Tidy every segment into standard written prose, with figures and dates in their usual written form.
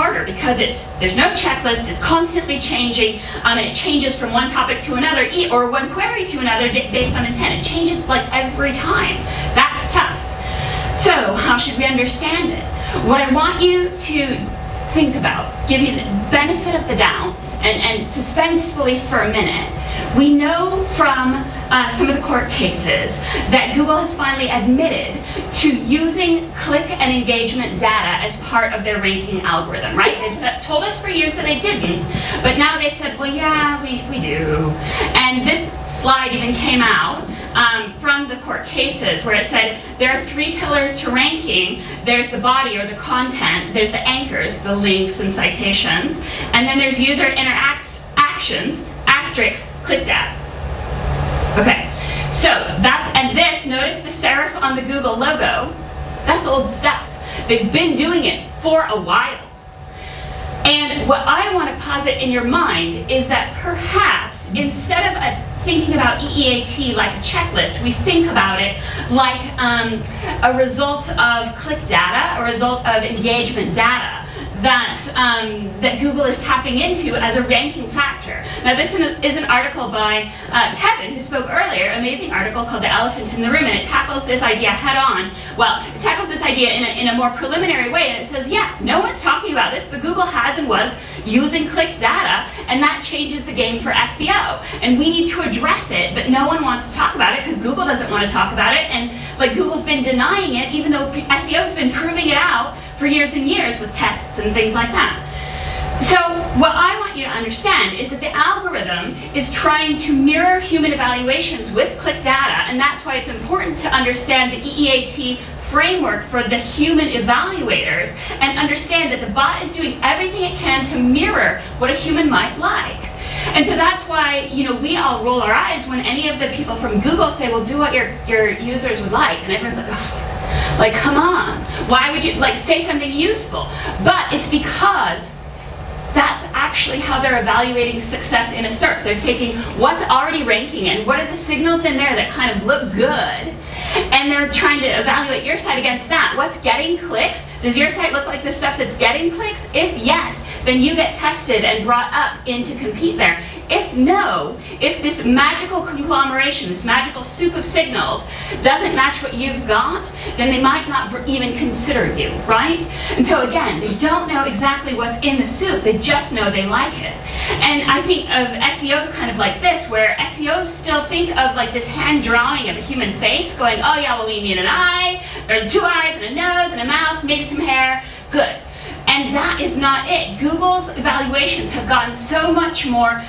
harder because there's no checklist, it's constantly changing, and it changes from one topic to another, or one query to another based on intent. It changes like every time. That's tough. So how should we understand it? What I want you to think about, give you the benefit of the doubt, and suspend disbelief for a minute. We know from some of the court cases that Google has finally admitted to using click and engagement data as part of their ranking algorithm, right? They've told us for years that they didn't, but now they've said, well, yeah, we do. And this slide even came out from the court cases where it said there are 3 pillars to ranking. There's the body or the content, there's the anchors, the links and citations, and then there's user interactions, asterisks, click data. Okay, so notice the serif on the Google logo, that's old stuff. They've been doing it for a while. And what I want to posit in your mind is that perhaps instead of thinking about EEAT like a checklist, we think about it like a result of click data, a result of engagement data that Google is tapping into as a ranking factor. Now this is an article by Kevin, who spoke earlier, amazing article called The Elephant in the Room, and it tackles this idea head on. Well, it tackles this idea in a more preliminary way, and it says, yeah, no one's talking about this, but Google has and was using click data, and that changes the game for SEO. And we need to address it, but no one wants to talk about it because Google doesn't want to talk about it, and like Google's been denying it, even though SEO's been proving it out for years and years with tests and things like that. So what I want you to understand is that the algorithm is trying to mirror human evaluations with click data, and that's why it's important to understand the EEAT framework for the human evaluators and understand that the bot is doing everything it can to mirror what a human might like. And so that's why, we all roll our eyes when any of the people from Google say, well, do what your users would like, and everyone's like, oh, like, come on, why would you, say something useful? But it's because that's actually how they're evaluating success in a SERP. They're taking what's already ranking and what are the signals in there that kind of look good, and they're trying to evaluate your site against that. What's getting clicks? Does your site look like the stuff that's getting clicks? If yes, then you get tested and brought up in to compete there. If no, if this magical conglomeration, this magical soup of signals doesn't match what you've got, then they might not even consider you, right? And so again, they don't know exactly what's in the soup, they just know they like it. And I think of SEOs kind of like this, where SEOs still think of like this hand drawing of a human face, going, oh yeah, well we need an eye, or 2 eyes and a nose and a mouth, maybe some hair, good. And that is not it. Google's evaluations have gotten so much more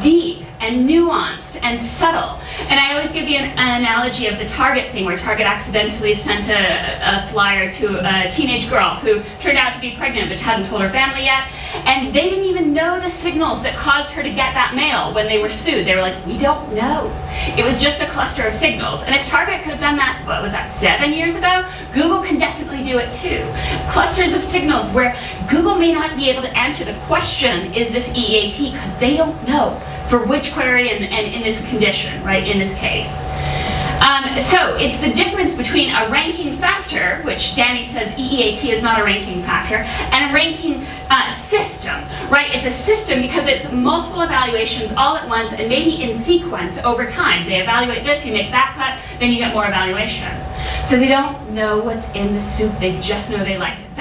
deep and nuanced and subtle. And I always give you an analogy of the Target thing, where Target accidentally sent a flyer to a teenage girl who turned out to be pregnant but hadn't told her family yet. And they didn't even know the signals that caused her to get that mail when they were sued. They were like, we don't know. It was just a cluster of signals. And if Target could have done that, what was that, 7 years ago? Google can definitely do it too. Clusters of signals where Google may not be able to answer the question, is this EEAT, because they don't know for which query and in this condition, right, in this case. So it's the difference between a ranking factor, which Danny says EEAT is not a ranking factor, and a ranking system, right? It's a system because it's multiple evaluations all at once and maybe in sequence over time. They evaluate this, you make that cut, then you get more evaluation. So they don't know what's in the soup, they just know they like it.